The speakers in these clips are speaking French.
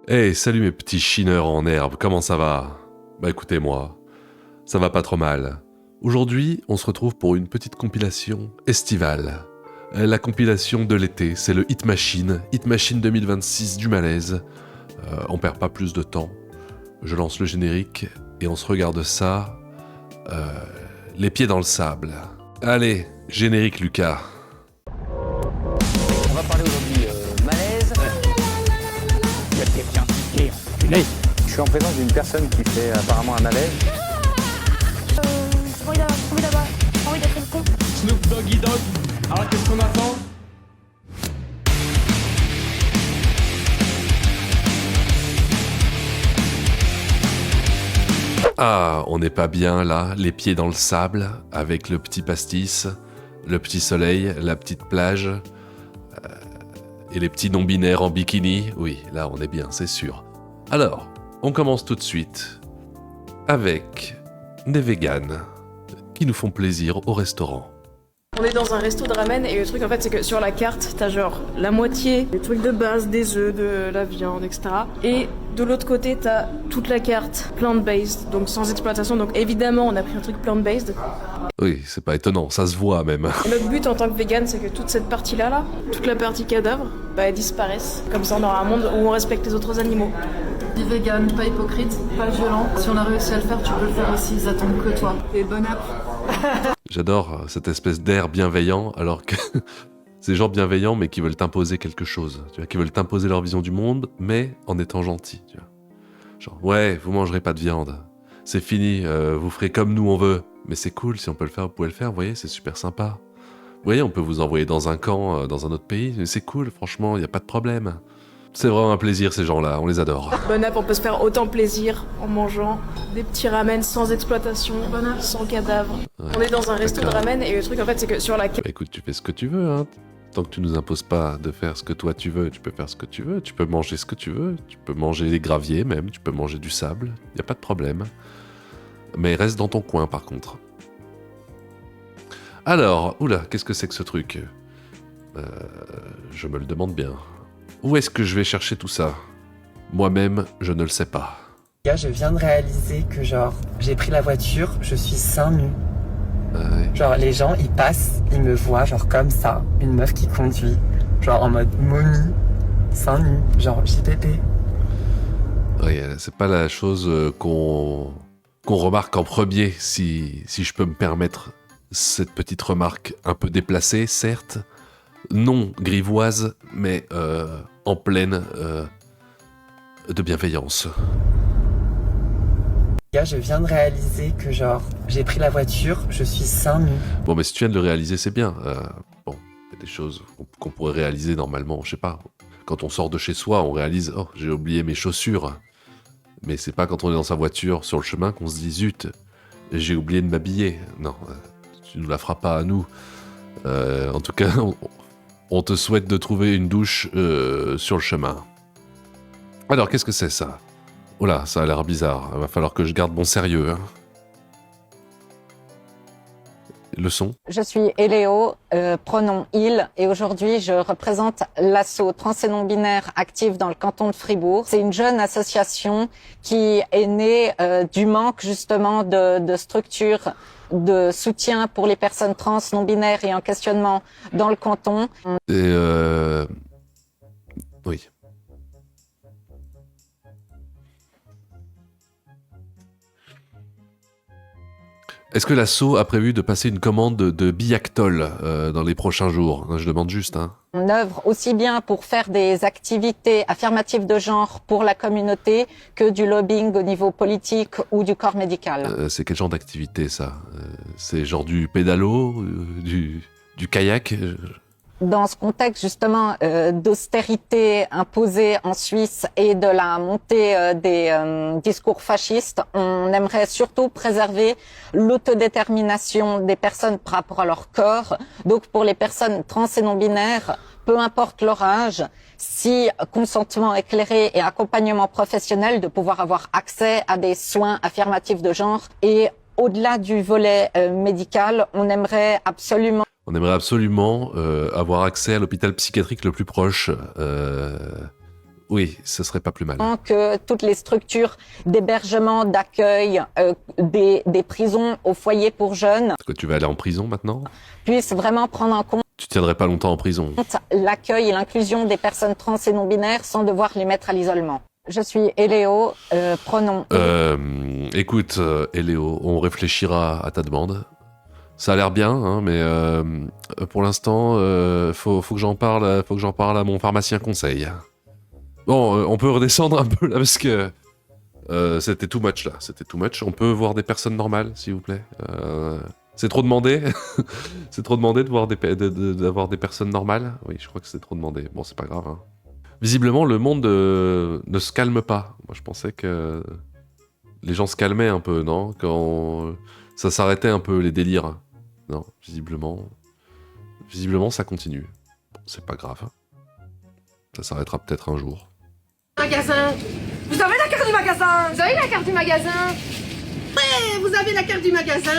Hey, salut mes petits chineurs en herbe, comment ça va? Bah écoutez moi, ça va pas trop mal. Aujourd'hui, on se retrouve pour une petite compilation estivale. La compilation de l'été, c'est le Hit Machine 2026 du malaise. On perd pas plus de temps. Je lance le générique et on se regarde ça, euh, les pieds dans le sable. Allez, générique Lucas. On va parler aujourd'hui malaise. Il y a quelqu'un qui est enculé. Je suis en présence d'une personne qui fait apparemment un malaise. J'ai envie d'être le con. Snoop Doggy Dogg. Alors qu'est-ce qu'on attend? Ah, on n'est pas bien là, les pieds dans le sable, avec le petit pastis, le petit soleil, la petite plage, et les petits non-binaires en bikini. Oui, là on est bien, c'est sûr. Alors, on commence tout de suite avec des véganes qui nous font plaisir au restaurant. On est dans un resto de ramen et le truc en fait c'est que sur la carte t'as genre la moitié des trucs de base, des œufs, de la viande, etc. Et de l'autre côté t'as toute la carte plant-based, donc sans exploitation. Donc évidemment on a pris un truc plant-based. Oui, c'est pas étonnant, ça se voit même. Et notre but en tant que vegan c'est que toute cette partie là, toute la partie cadavre, bah elle disparaisse. Comme ça on aura un monde où on respecte les autres animaux. Dis vegan, pas hypocrite, pas violent. Si on a réussi à le faire, tu peux le faire aussi, ils attendent que toi. Et bonne app. J'adore cette espèce d'air bienveillant, alors que ces gens bienveillants, mais qui veulent t'imposer quelque chose, tu vois, qui veulent t'imposer leur vision du monde, mais en étant gentils, tu vois. Genre, ouais, vous mangerez pas de viande, c'est fini, vous ferez comme nous on veut, mais c'est cool, si on peut le faire, vous pouvez le faire, vous voyez, c'est super sympa. Vous voyez, on peut vous envoyer dans un camp, dans un autre pays, mais c'est cool, franchement, y a pas de problème. C'est vraiment un plaisir, ces gens-là, on les adore. Bonne app, on peut se faire autant plaisir en mangeant des petits ramen sans exploitation, sans cadavre. Ouais, On est dans un resto de d'accord. ramen et le truc en fait c'est que sur la carte Bah, écoute, tu fais ce que tu veux, hein. Tant que tu nous imposes pas de faire ce que toi tu veux, tu peux faire ce que tu veux, tu peux manger ce que tu veux, tu peux manger des graviers même, tu peux manger du sable, y a pas de problème. Mais reste dans ton coin par contre. Alors, oula, qu'est-ce que c'est que ce truc? Je me le demande bien. Où est-ce que je vais chercher tout ça? Moi-même, je ne le sais pas. Gars, je viens de réaliser que genre j'ai pris la voiture, je suis seins nu. Ouais. Genre les gens ils passent, ils me voient genre comme ça, une meuf qui conduit, genre en mode momie, seins nu, genre JPP. Ouais, c'est pas la chose qu'on remarque en premier, si je peux me permettre cette petite remarque un peu déplacée, certes, non grivoise, mais en pleine de bienveillance. Gars, je viens de réaliser que genre j'ai pris la voiture, je suis seins nu. Bon, mais si tu viens de le réaliser, c'est bien. Bon, il y a des choses qu'on pourrait réaliser normalement, je sais pas. Quand on sort de chez soi, on réalise « Oh, j'ai oublié mes chaussures ». Mais c'est pas quand on est dans sa voiture, sur le chemin, qu'on se dit « Zut, j'ai oublié de m'habiller ». Non, tu nous la feras pas à nous. En tout cas, on te souhaite de trouver une douche sur le chemin. Alors, qu'est-ce que c'est ça? Oh là, ça a l'air bizarre. Il va falloir que je garde mon sérieux. Hein. Le son? Je suis Eléo, pronom il, et aujourd'hui je représente l'asso trans et non-binaire active dans le canton de Fribourg. C'est une jeune association qui est née du manque justement de structures de soutien pour les personnes trans, non-binaires et en questionnement dans le canton. Et oui. Est-ce que l'asso a prévu de passer une commande de Biactol dans les prochains jours? Je demande juste, hein. On œuvre aussi bien pour faire des activités affirmatives de genre pour la communauté que du lobbying au niveau politique ou du corps médical. C'est quel genre d'activité, ça? C'est genre du pédalo, du kayak? Dans ce contexte justement d'austérité imposée en Suisse et de la montée des discours fascistes, on aimerait surtout préserver l'autodétermination des personnes par rapport à leur corps. Donc pour les personnes trans et non-binaires, peu importe leur âge, si consentement éclairé et accompagnement professionnel, de pouvoir avoir accès à des soins affirmatifs de genre. Et au-delà du volet médical, on aimerait absolument avoir accès à l'hôpital psychiatrique le plus proche, Oui, ce serait pas plus mal. Que toutes les structures d'hébergement, d'accueil, des prisons aux foyers pour jeunes Est-ce que tu vas aller en prison maintenant? puissent vraiment prendre en compte Tu tiendrais pas longtemps en prison. l'accueil et l'inclusion des personnes trans et non-binaires sans devoir les mettre à l'isolement. Je suis Eléo, pronom. Écoute, Eléo, on réfléchira à ta demande. Ça a l'air bien, hein, mais pour l'instant, faut que j'en parle à mon pharmacien conseil. Bon, on peut redescendre un peu là parce que c'était too much là, c'était too much. On peut voir des personnes normales, s'il vous plaît. C'est trop demandé. C'est trop demandé d'avoir des personnes normales. Oui, je crois que c'est trop demandé. Bon, c'est pas grave. Hein. Visiblement, le monde ne se calme pas. Moi, je pensais que les gens se calmaient un peu, non? Quand ça s'arrêtait un peu, les délires. Non, visiblement, ça continue. Bon, c'est pas grave. Ça s'arrêtera peut-être un jour. Magasin. Vous avez la carte du magasin. Vous avez la carte du magasin. Ouais, vous avez la carte du magasin.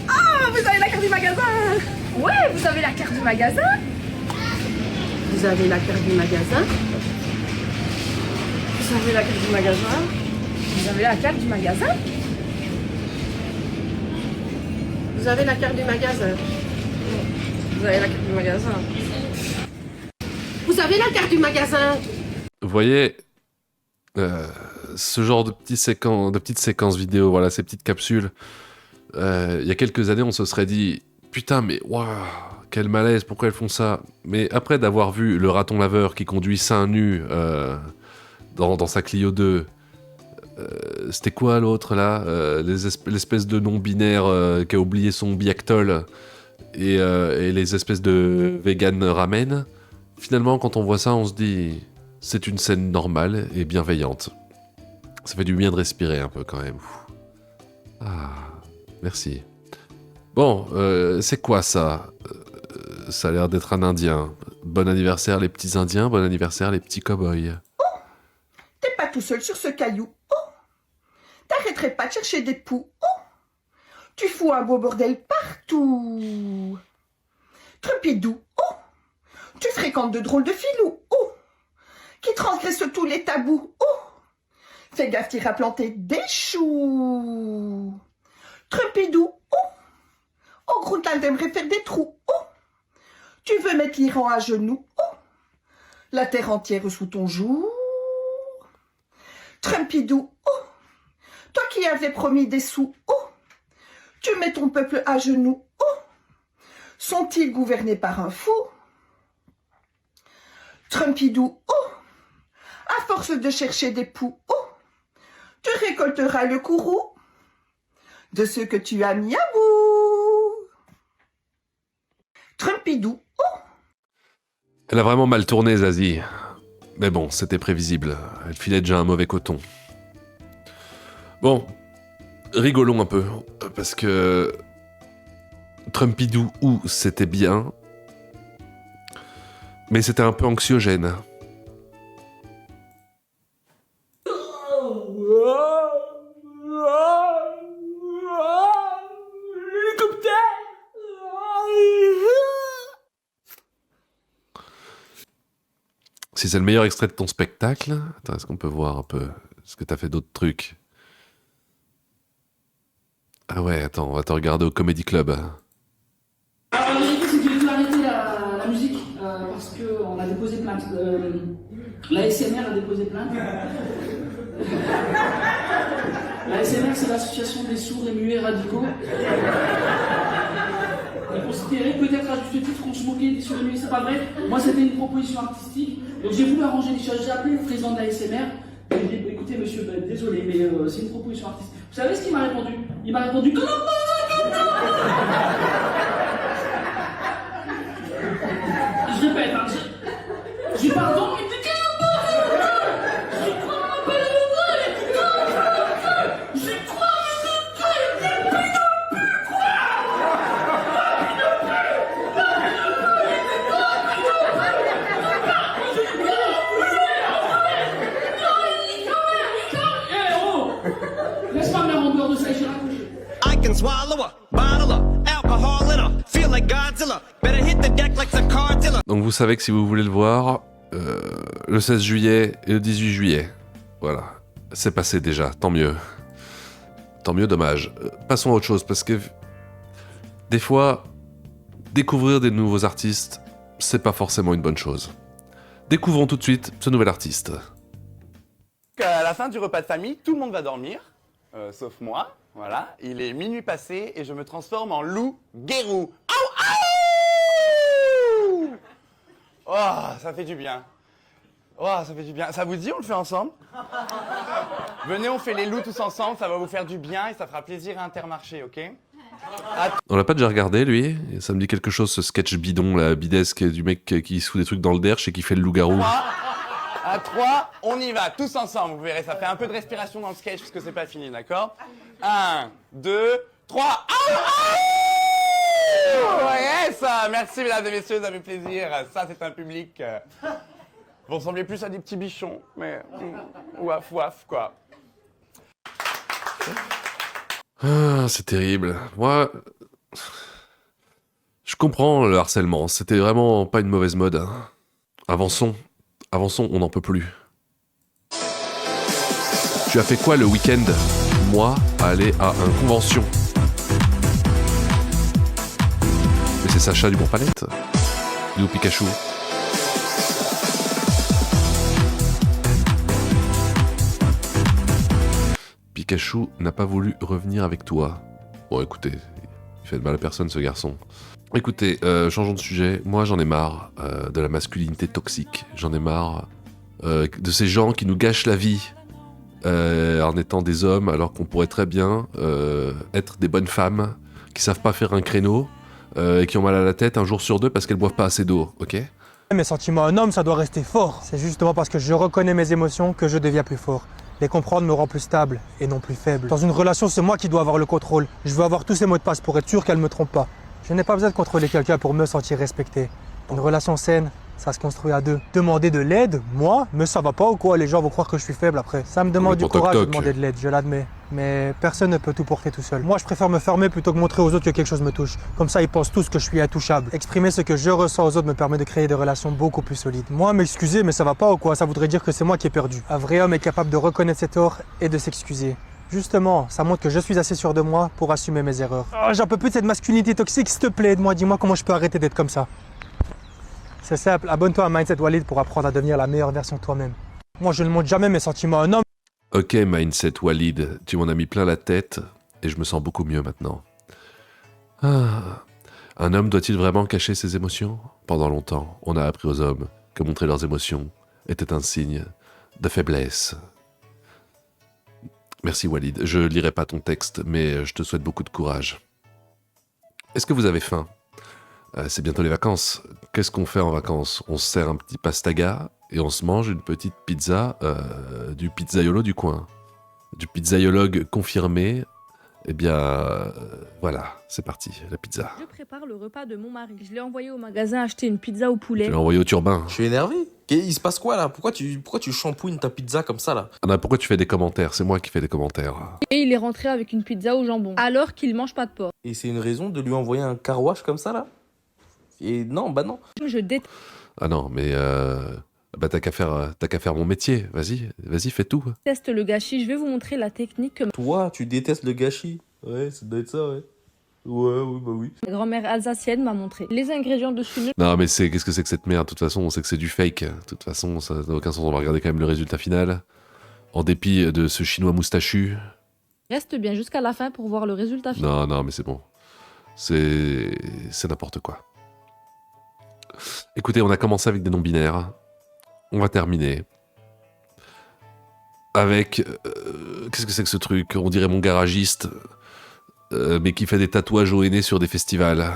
Ah, vous avez la carte du magasin. Ouais, vous avez la carte du magasin. Vous avez la carte du magasin. Vous avez la carte du magasin. Vous avez la carte du magasin. Vous avez la carte du magasin. Vous avez la carte du magasin. Vous avez la carte du magasin. Vous voyez, ce genre de petites séquences vidéo, voilà, ces petites capsules, il y a quelques années, on se serait dit « Putain, mais waouh, quel malaise, pourquoi elles font ça ?» Mais après d'avoir vu le raton laveur qui conduit seins nus dans sa Clio 2, c'était quoi l'autre là, l'espèce de non-binaire qui a oublié son biactol et les espèces de vegan ramen. Finalement, quand on voit ça, on se dit c'est une scène normale et bienveillante. Ça fait du bien de respirer un peu quand même. Ah, merci. Bon, c'est quoi ça? Ça a l'air d'être un Indien. Bon anniversaire les petits Indiens, bon anniversaire les petits cow-boys. T'es pas tout seul sur ce caillou. Oh, t'arrêterais pas de chercher des poux. Oh, tu fous un beau bordel partout. Trupidou. Oh, tu fréquentes de drôles de filous. Oh, qui transgressent tous les tabous. Oh, fais gaffe, t'iras planter des choux. Trupidou. Oh, au Groenland t'aimerais faire des trous. Oh, tu veux mettre l'Iran à genoux. Oh, la terre entière sous ton joug. Trumpidou, oh, toi qui avais promis des sous, oh, tu mets ton peuple à genoux, oh, sont-ils gouvernés par un fou? Trumpidou, oh, à force de chercher des poux, oh, tu récolteras le courroux de ceux que tu as mis à bout. Trumpidou, oh. Elle a vraiment mal tourné, Zazie. Mais bon, c'était prévisible. Elle filait déjà un mauvais coton. Bon, rigolons un peu, parce que Trumpidou c'était bien, mais c'était un peu anxiogène. Si c'est le meilleur extrait de ton spectacle, attends, est-ce qu'on peut voir un peu? Est-ce que t'as fait d'autres trucs? Ah ouais, attends, on va te regarder au Comedy Club. Alors, la vérité, c'est qu'il faut arrêter la musique parce qu'on a déposé plainte. La SMR a déposé plainte. La SMR, c'est l'association des sourds et muets radicaux. Et considéré peut-être à juste titre qu'on se moquait des sourds et muets, c'est pas vrai. Moi, c'était une proposition artistique. Donc j'ai voulu arranger les choses. J'ai appelé le président de la SMR. Et j'ai dit, écoutez, monsieur, désolé, mais c'est une proposition artistique. Vous savez ce qu'il m'a répondu? Il m'a répondu comment? Je répète, hein, je dis pardon, mais de quel je crois même pas le nom, je crois laisse-moi me la rembeur de ça et j'ai raccroché. I can swallow a bottle of alcohol in a feel like Godzilla. Better hit the deck like the Cardilla. Donc vous savez que si vous voulez le voir, le 16 juillet et le 18 juillet. Voilà. C'est passé déjà, tant mieux. Tant mieux, dommage. Passons à autre chose, parce que des fois, découvrir des nouveaux artistes, c'est pas forcément une bonne chose. Découvrons tout de suite ce nouvel artiste. À la fin du repas de famille, tout le monde va dormir, sauf moi. Voilà, il est minuit passé et je me transforme en loup-guérou. Aouh, aouh. Oh, ça fait du bien. Oh, ça fait du bien. Ça vous dit, on le fait ensemble? Venez, on fait les loups tous ensemble, ça va vous faire du bien et ça fera plaisir à Intermarché, ok? On l'a pas déjà regardé, lui? Ça me dit quelque chose, ce sketch bidon, là, bidesque, du mec qui se fout des trucs dans le derche et qui fait le loup-garou. À 3, on y va, tous ensemble, vous verrez, ça fait un peu de respiration dans le sketch parce que c'est pas fini, d'accord? 1, 2, 3, ouais, ça. Merci mesdames et messieurs, ça fait plaisir, ça c'est un public... Vous ressemblez plus à des petits bichons, mais... Ouaf, ouaf, quoi. Ah, c'est terrible. Moi... Je comprends le harcèlement, c'était vraiment pas une mauvaise mode. Hein. Avançons, on n'en peut plus. Tu as fait quoi le week-end? Moi, aller à une convention. Mais c'est Sacha du Bourg-Palette. Nous, Pikachu. Pikachu n'a pas voulu revenir avec toi. Bon, écoutez, il fait de mal à personne, ce garçon. Écoutez, changeons de sujet. Moi, j'en ai marre de la masculinité toxique. J'en ai marre de ces gens qui nous gâchent la vie en étant des hommes, alors qu'on pourrait très bien être des bonnes femmes qui savent pas faire un créneau et qui ont mal à la tête un jour sur deux parce qu'elles boivent pas assez d'eau, ok? Mes sentiments, un homme, ça doit rester fort. C'est justement parce que je reconnais mes émotions que je deviens plus fort. Les comprendre me rend plus stable et non plus faible. Dans une relation, c'est moi qui dois avoir le contrôle. Je veux avoir tous ces mots de passe pour être sûr qu'elle ne me trompe pas. Je n'ai pas besoin de contrôler quelqu'un pour me sentir respecté. Une relation saine, ça se construit à deux. Demander de l'aide, moi, mais ça va pas ou quoi? Les gens vont croire que je suis faible après. Ça me demande du courage de demander de l'aide, je l'admets. Mais personne ne peut tout porter tout seul. Moi, je préfère me fermer plutôt que montrer aux autres que quelque chose me touche. Comme ça, ils pensent tous que je suis intouchable. Exprimer ce que je ressens aux autres me permet de créer des relations beaucoup plus solides. Moi, m'excuser, mais ça va pas ou quoi? Ça voudrait dire que c'est moi qui ai perdu. Un vrai homme est capable de reconnaître ses torts et de s'excuser. Justement, ça montre que je suis assez sûr de moi pour assumer mes erreurs. Oh, j'en peux plus de cette masculinité toxique, s'il te plaît, aide-moi, dis-moi comment je peux arrêter d'être comme ça. C'est simple, abonne-toi à Mindset Walid pour apprendre à devenir la meilleure version de toi-même. Moi, je ne montre jamais mes sentiments à un homme. Ok, Mindset Walid, tu m'en as mis plein la tête et je me sens beaucoup mieux maintenant. Ah. Un homme doit-il vraiment cacher ses émotions? Pendant longtemps, on a appris aux hommes que montrer leurs émotions était un signe de faiblesse. Merci Walid, je lirai pas ton texte, mais je te souhaite beaucoup de courage. Est-ce que vous avez faim? C'est bientôt les vacances. Qu'est-ce qu'on fait en vacances? On se sert un petit pastaga et on se mange une petite pizza du pizzaiolo du coin. Du pizzaiologue confirmé. Eh bien, voilà, c'est parti, la pizza. Je prépare le repas de mon mari. Je l'ai envoyé au magasin acheter une pizza au poulet. Je l'ai envoyé au turbin. Je suis énervé. Il se passe quoi là? Pourquoi tu shampouines ta pizza comme ça là? Ah non, pourquoi tu fais des commentaires? C'est moi qui fais des commentaires. Et il est rentré avec une pizza au jambon, alors qu'il mange pas de porc. Et c'est une raison de lui envoyer un car wash comme ça là? Et non, bah non. Je déteste. Ah non, mais bah t'as qu'à faire mon métier. Vas-y, fais tout. Le gâchis. Je vais vous montrer la technique que Toi, tu détestes le gâchis. Ouais, ça doit être ça, ouais. Ouais, bah oui. ma grand-mère alsacienne m'a montré. Les ingrédients dessus. Non, mais qu'est-ce que c'est que cette merde? De toute façon, on sait que c'est du fake. De toute façon, ça n'a aucun sens. On va regarder quand même le résultat final. En dépit de ce chinois moustachu. Reste bien jusqu'à la fin pour voir le résultat final. Non, mais c'est bon. C'est n'importe quoi. Écoutez, on a commencé avec des non-binaires. On va terminer avec... qu'est-ce que c'est que ce truc? On dirait mon garagiste, mais qui fait des tatouages au henné sur des festivals.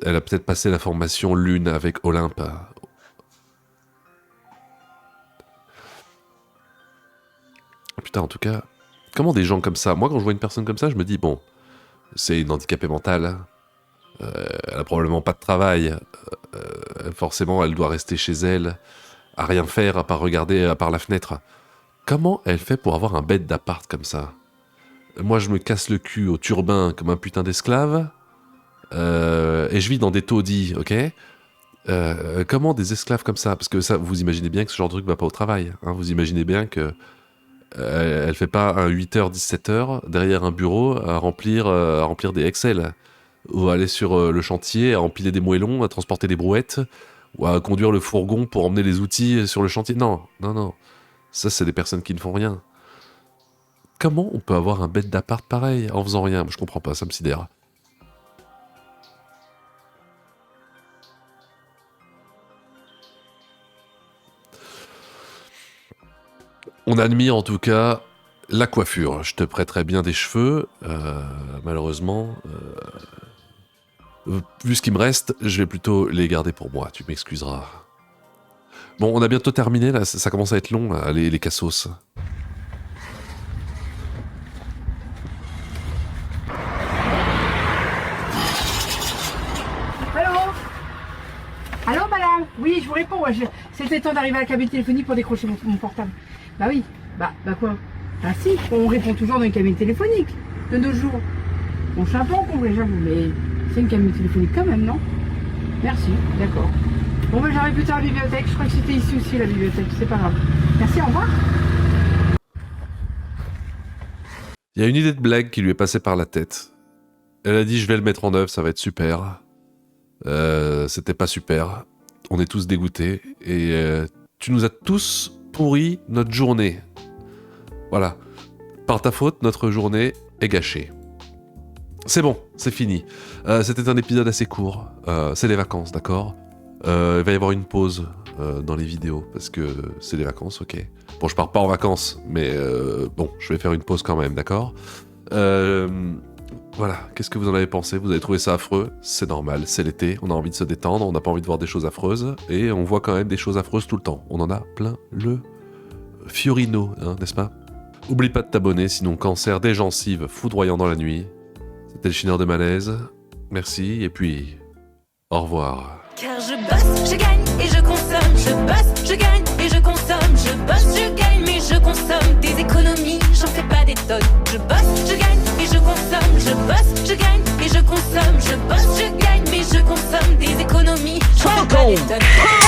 Elle a peut-être passé la formation Lune avec Olympe. Putain, en tout cas, comment des gens comme ça... Moi, quand je vois une personne comme ça, je me dis, bon, c'est une handicapée mentale. Elle a probablement pas de travail. Forcément, elle doit rester chez elle, à rien faire, à part regarder par la fenêtre. Comment elle fait pour avoir un bête d'appart comme ça? Moi, je me casse le cul au turbin comme un putain d'esclave. et je vis dans des taudis, ok? Comment des esclaves comme ça? Parce que ça, vous imaginez bien que ce genre de truc va pas au travail. Hein, vous imaginez bien que elle fait pas un 8h, 17h derrière un bureau à remplir des Excel. Ou à aller sur le chantier, à empiler des moellons, à transporter des brouettes, ou à conduire le fourgon pour emmener les outils sur le chantier. Non. Ça, c'est des personnes qui ne font rien. Comment on peut avoir un bête d'appart pareil en faisant rien? Moi, je comprends pas, ça me sidère. On admire en tout cas la coiffure. Je te prêterais bien des cheveux. Malheureusement, vu ce qui me reste, je vais plutôt les garder pour moi. Tu m'excuseras. Bon, on a bientôt terminé, là. Ça commence à être long, là, les cassos. Allô, madame? Oui, je vous réponds. C'était temps d'arriver à la cabine téléphonique pour décrocher mon portable. Bah oui. Bah quoi? Ah si, on répond toujours dans une cabine téléphonique. De nos jours. Bon, je suis un peu encombré, j'avoue, mais c'est une cabine téléphonique quand même, non? Merci, d'accord. Bon, bah j'arrive plus tard à la bibliothèque. Je crois que c'était ici aussi, la bibliothèque. C'est pas grave. Merci, au revoir. Il y a une idée de blague qui lui est passée par la tête. Elle a dit, je vais le mettre en œuvre, ça va être super. C'était pas super. On est tous dégoûtés. Et tu nous as tous pourri notre journée. Voilà. Par ta faute, notre journée est gâchée. C'est bon, c'est fini. C'était un épisode assez court. C'est les vacances, d'accord? Il va y avoir une pause dans les vidéos, parce que c'est les vacances, ok. Bon, je pars pas en vacances, mais bon, je vais faire une pause quand même, d'accord? Voilà, qu'est-ce que vous en avez pensé? Vous avez trouvé ça affreux? C'est normal, c'est l'été, on a envie de se détendre, on n'a pas envie de voir des choses affreuses, et on voit quand même des choses affreuses tout le temps. On en a plein le fiorino, hein, n'est-ce pas? Oublie pas de t'abonner, sinon cancer des gencives foudroyant dans la nuit. C'était le Chineur de Malaise. Merci, et puis au revoir. Car je bosse, je gagne et je consomme. Je bosse, je gagne et je consomme. Je bosse, je gagne mais je consomme. Des économies, j'en fais pas des tonnes. Je bosse, je gagne et je consomme. Je bosse, je gagne et je consomme. Je bosse, je gagne mais je consomme. Des économies, j'en fais pas des tonnes.